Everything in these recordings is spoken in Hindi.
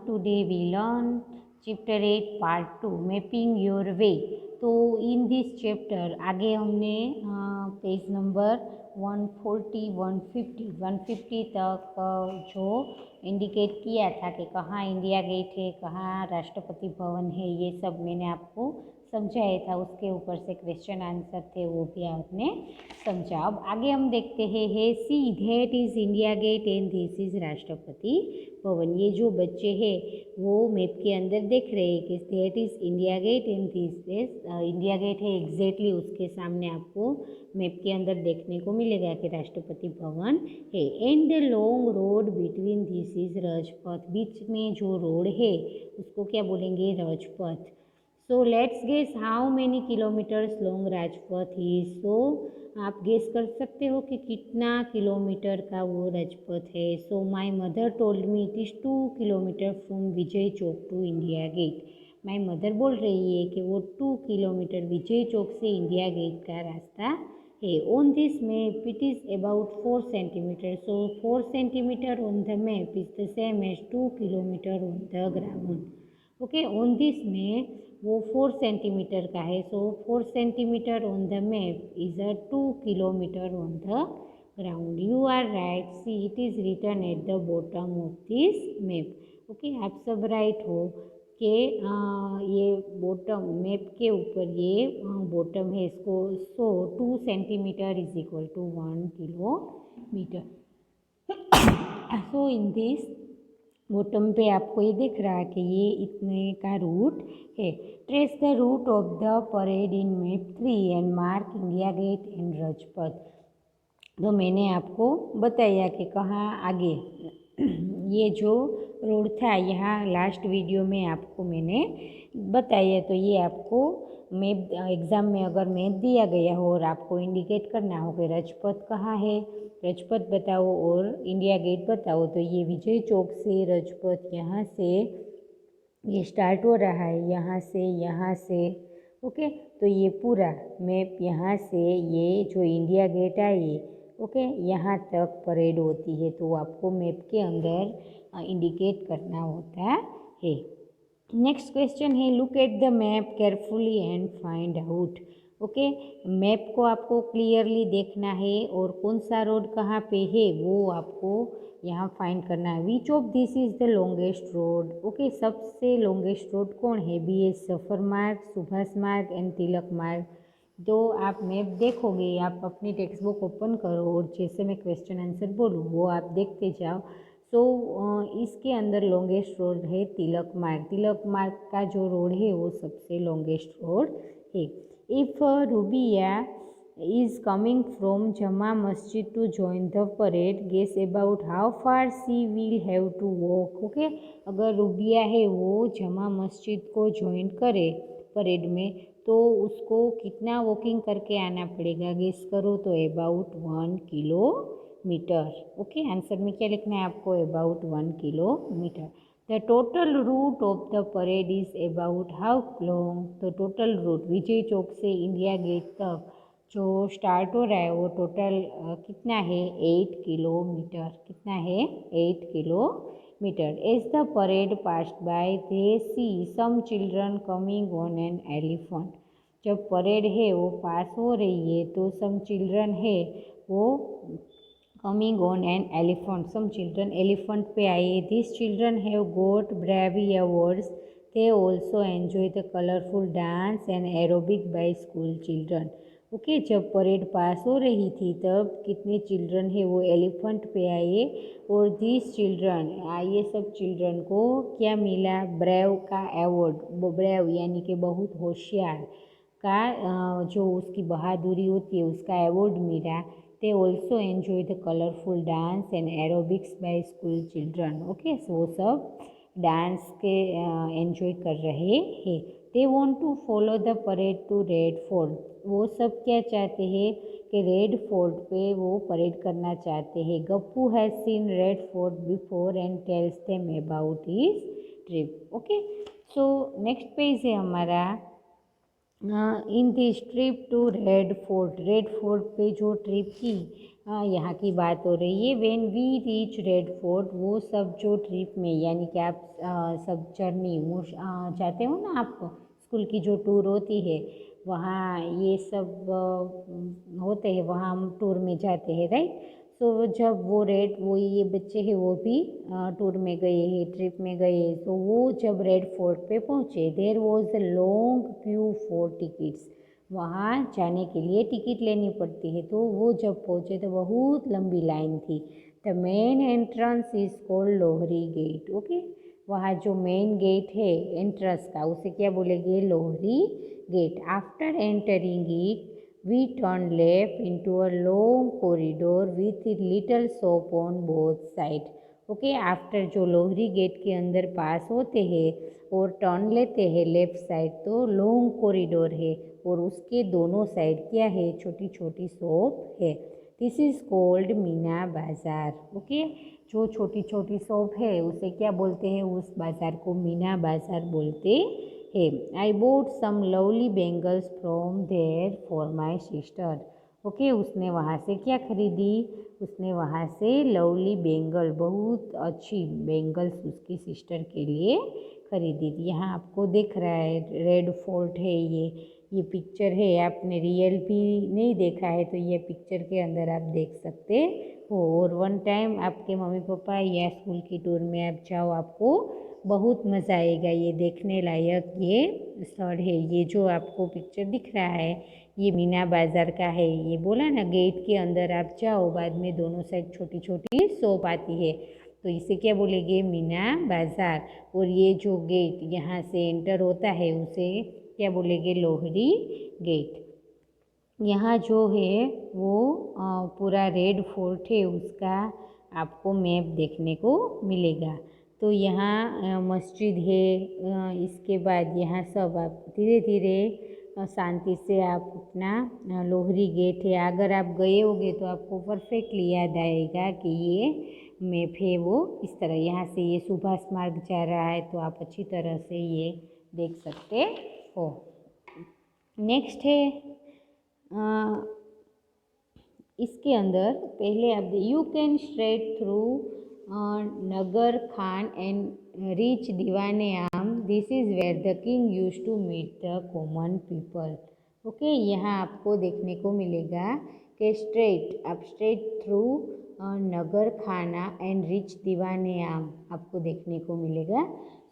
Today we learn chapter 8 part 2 mapping your way. तो इन दिस चैप्टर आगे हमने पेज नंबर 140 150 तक जो इंडिकेट किया था कि कहाँ इंडिया गेट है, कहाँ राष्ट्रपति भवन है, ये सब मैंने आपको समझाया था। उसके ऊपर से क्वेश्चन आंसर थे, वो भी आपने समझा। अब आगे हम देखते हैं see that is India Gate and this is Rashtrapati Bhavan. ये जो बच्चे हैं वो मैप के अंदर देख रहे हैं कि that is India Gate and this is India Gate है। एग्जैक्टली उसके सामने आपको मैप के अंदर देखने को मिलेगा कि राष्ट्रपति भवन है। And the long road between this is Rajpath. बीच में जो रोड है उसको क्या बोलेंगे? Rajpath. So let's guess how many kilometres long Rajpath is. So आप गेस कर सकते हो कि कितना किलोमीटर का वो राजपथ है। So my mother told me it is 2 kilometre from Vijay Chowk to India gate. My mother बोल रही है कि वो 2 किलोमीटर विजय चौक से इंडिया गेट का रास्ता है। On this map it is about 4 centimetre. So 4 centimetre on the map is the same as 2 kilometre on the ground. Okay, on this map वो 4 सेंटीमीटर का है। So 4 centimetre on the map is a 2 kilometre on the ground. You are right, see it is written at the bottom of this map. Okay, आप सब राइट हो कि ये बॉटम मैप के ऊपर ये बॉटम है इसको। So 2 centimetre is equal to 1 kilometre. So in this bottom पे आपको ये दिख रहा है कि ये इतने का रूट है। Trace the route of the parade in map 3 and mark India Gate and Rajpath. तो मैंने आपको बताया कि कहाँ आगे ये जो रोड था, यहाँ लास्ट वीडियो में आपको मैंने बताया। तो ये आपको मैप एग्ज़ाम में अगर मैप दिया गया हो और आपको इंडिकेट करना हो कि राजपथ कहाँ है, राजपथ बताओ और इंडिया गेट बताओ। तो ये विजय चौक से राजपथ यहाँ से ये स्टार्ट हो रहा है, यहाँ से ओके। तो ये पूरा मैप यहाँ से ये जो इंडिया गेट है ओके यहाँ तक परेड होती है। तो आपको मैप के अंदर इंडिकेट करना होता है। नेक्स्ट क्वेश्चन है look at the map carefully and find out. Okay, map को आपको क्लियरली देखना है और कौन सा रोड कहाँ पे है वो आपको यहाँ फाइंड करना है। विच of this is the longest road. Okay, सबसे लॉन्गेस्ट रोड कौन है? BS सफर मार्ग, सुभाष मार्ग एंड तिलक मार्ग। तो आप मैप देखोगे, आप अपनी टेक्स्ट बुक ओपन करो और जैसे मैं क्वेश्चन आंसर बोलूँ वो आप देखते जाओ। सो इसके अंदर लॉन्गेस्ट रोड है तिलक मार्ग। तिलक मार्ग का जो रोड है वो सबसे लॉन्गेस्ट रोड है। If rubia is coming from Jama Masjid to join the parade, guess about how far she will have to walk. Okay, अगर रूबिया है वो जमा मस्जिद को ज्वाइन करे परेड में तो उसको कितना वॉकिंग करके आना पड़ेगा? गेस करो। तो अबाउट 1 किलोमीटर। ओके, आंसर में क्या लिखना है आपको? About 1 kilometre. The total route of the parade is about how long. तो टोटल रूट विजय चौक से इंडिया गेट तक जो स्टार्ट हो रहा है वो टोटल कितना है? 8 किलोमीटर। कितना है? 8 kilometre. As the parade passed by they see some children coming on an elephant. जब परेड है वो पास हो रही है तो सम चिल्ड्रन है वो coming on an elephant. Some children elephant पे आए। This children have got bravery awards. They also enjoy the colourful dance and aerobic by school children. Okay, जब परेड पास हो रही थी तब कितने चिल्ड्रन है वो एलिफेंट पे आए और दिस चिल्ड्रन ये सब चिल्ड्रन को क्या मिला? ब्रेव का अवार्ड। ब्रेव यानी कि बहुत होशियार का जो उसकी बहादुरी होती है उसका अवार्ड मिला। They also enjoy the colourful dance and aerobics by school children. Okay, वो सब डांस के एन्जॉय कर रहे हैं। They want to follow the parade to Red Fort. वो सब क्या चाहते हैं कि रेड फोर्ट पे वो परेड करना चाहते हैं। Gappu has seen Red Fort before and tells them about his trip. Okay, so next page है हमारा in this trip to Red Fort पे जो ट्रिप की यहाँ की बात हो रही है। When we reach Red Fort, वो सब जो ट्रिप में, यानी कि आप सब जर्नी जाते हो ना, आप स्कूल की जो टूर होती है वहाँ ये सब होते हैं, वहाँ हम टूर में जाते हैं, राइट। सो जब वो ये बच्चे हैं वो भी टूर में गए हैं, ट्रिप में गए हैं, तो वो जब रेड फोर्ट पे पहुँचे, there was a long queue for tickets. वहाँ जाने के लिए टिकट लेनी पड़ती है, तो वो जब पहुँचे तो बहुत लंबी लाइन थी। The main entrance is called Lahori Gate. Okay, वहाँ जो मेन गेट है एंट्रेंस का, उसे क्या बोलेंगे? Lahori Gate. After entering it we turn left into a long corridor with a little shop on both side. Okay, after जो लोहरी गेट के अंदर पास होते हैं और टर्न लेते हैं लेफ्ट साइड, तो लॉन्ग कॉरिडोर है और उसके दोनों साइड क्या है? छोटी छोटी शॉप है। दिस इज़ कोल्ड मीना बाज़ार। ओके, जो छोटी छोटी शॉप है उसे क्या बोलते हैं? उस बाज़ार को मीना बाज़ार बोलते है। I bought some lovely bangles from there for my sister. Okay, उसने वहाँ से क्या खरीदी? उसने वहाँ से लवली बेंगल, बहुत अच्छी बेंगल्स उसकी सिस्टर के लिए खरीदी थी। यहाँ आपको दिख रहा है रेड फोर्ट है, ये पिक्चर है। आपने रियल भी नहीं देखा है तो ये पिक्चर के अंदर आप देख सकते हो। और वन टाइम आपके मम्मी पापा या स्कूल की टूर में आप जाओ, आपको बहुत मज़ा आएगा। ये देखने लायक ये स्थल है। ये जो आपको पिक्चर दिख रहा है ये मीना बाज़ार का है। ये बोला ना, गेट के अंदर आप जाओ, बाद में दोनों साइड छोटी छोटी शॉप आती है, तो इसे क्या बोलेंगे? मीना बाज़ार। और ये जो गेट यहाँ से एंटर होता है उसे क्या बोलेंगे? लोहरी गेट। यहाँ जो है वो पूरा रेड फोर्ट है, उसका आपको मैप देखने को मिलेगा। तो यहाँ मस्जिद है, इसके बाद यहाँ सब आप धीरे धीरे शांति से आप अपना लोहरी गेट है, अगर आप गए होगे तो आपको परफेक्टली याद आएगा कि ये मैप है वो इस तरह। यहाँ से ये सुभाष मार्ग जा रहा है, तो आप अच्छी तरह से ये देख सकते हो। नेक्स्ट है इसके अंदर पहले आप you can straight through Naqqar Khana and reach Diwane Aam. This is where the king use to meet the common people. Okay, यहाँ आपको देखने को मिलेगा कि आप स्ट्रेट थ्रू नगर खाना एंड रीच दीवाने आम आपको देखने को मिलेगा।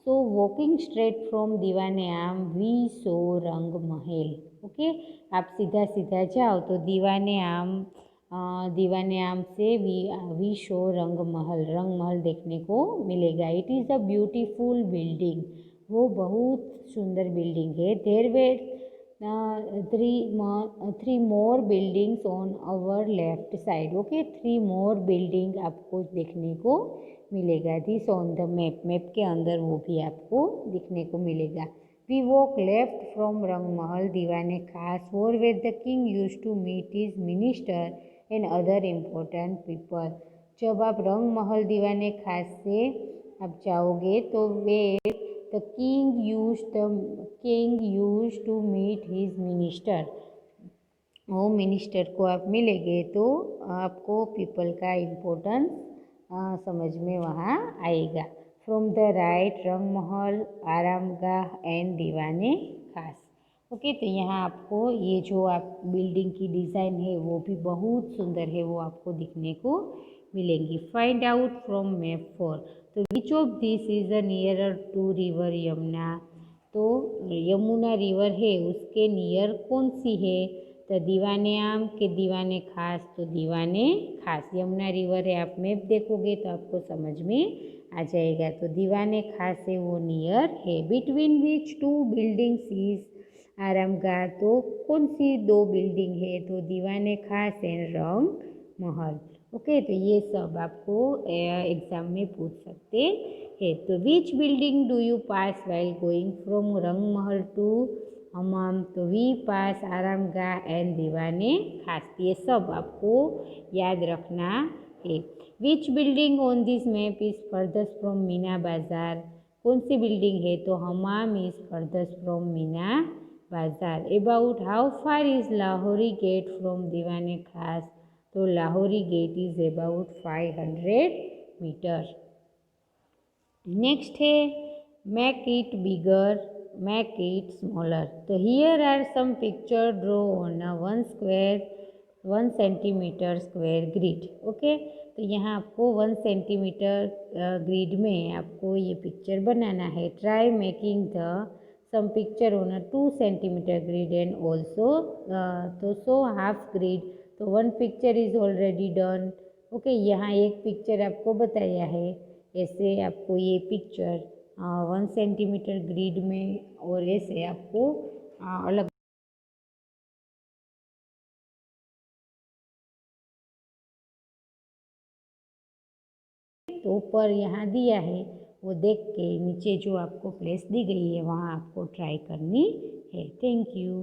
सो वॉकिंग स्ट्रेट फ्रॉम दीवाने आम वी सो रंग महल। ओके, आप सीधा सीधा जाओ तो दीवाने आम से वी शो रंग महल देखने को मिलेगा। It is a beautiful building. वो बहुत सुंदर बिल्डिंग है। There were three more buildings on our left side. Okay, 3 more building आपको देखने को मिलेगा। दिस ऑन द मैप के अंदर वो भी आपको दिखने को मिलेगा। We walk left from Rangmahal Diwane Khas, where the king used to meet his minister and other important people. जब आप रंग महल दीवाने खास से आप जाओगे तो where the king use to meet his minister. वो मिनिस्टर को आप मिलेंगे तो आपको पीपल का इम्पोर्टेंस समझ में वहाँ आएगा। फ्रॉम द राइट रंग महल, आरामगाह एंड दीवाने खास। ओके, तो यहाँ आपको ये जो आप बिल्डिंग की डिज़ाइन है वो भी बहुत सुंदर है, वो आपको दिखने को मिलेंगी। Find out from map 4। तो which of this is a nearer to river Yamuna. तो यमुना रिवर है उसके नियर कौन सी है? तो दीवाने आम के दीवाने खास, तो दीवाने खास। यमुना रिवर है, आप मैप देखोगे तो आपको समझ में आ जाएगा। तो दीवाने खास है वो नियर है। Between which 2 buildings is Aramgah. तो कौन सी 2 बिल्डिंग है? तो दीवाने खास एंड रंग महल। ओके, तो ये सब आपको एग्जाम में पूछ सकते हैं। तो which building do you pass while going from Rang Mahal to हमाम। तो वी पास आरामगाह एंड दीवाने खास। ये सब आपको याद रखना है। Which building on this map is farthest from Meena Bazaar. कौन सी बिल्डिंग है? तो हमाम is farthest from Meena Bazaar. About how far is Lahori gate from Diwane Khas, तो Lahori gate is about 500 metre. Next है make it bigger, make it smaller. तो here are some picture draw on a 1 centimetre square grid. Okay, तो यहाँ आपको 1 सेंटीमीटर ग्रिड में आपको ये पिक्चर बनाना है। Try making the same picture on a 2 centimetre grid and also तो सो हाफ ग्रिड। तो 1 picture is already done. Okay, यहाँ एक पिक्चर आपको बताया है। ऐसे आपको ये पिक्चर 1 सेंटीमीटर ग्रिड में और ऐसे आपको अलग तो ऊपर यहाँ दिया है वो देख के नीचे जो आपको प्लेस दी गई है वहाँ आपको ट्राई करनी है। Thank you.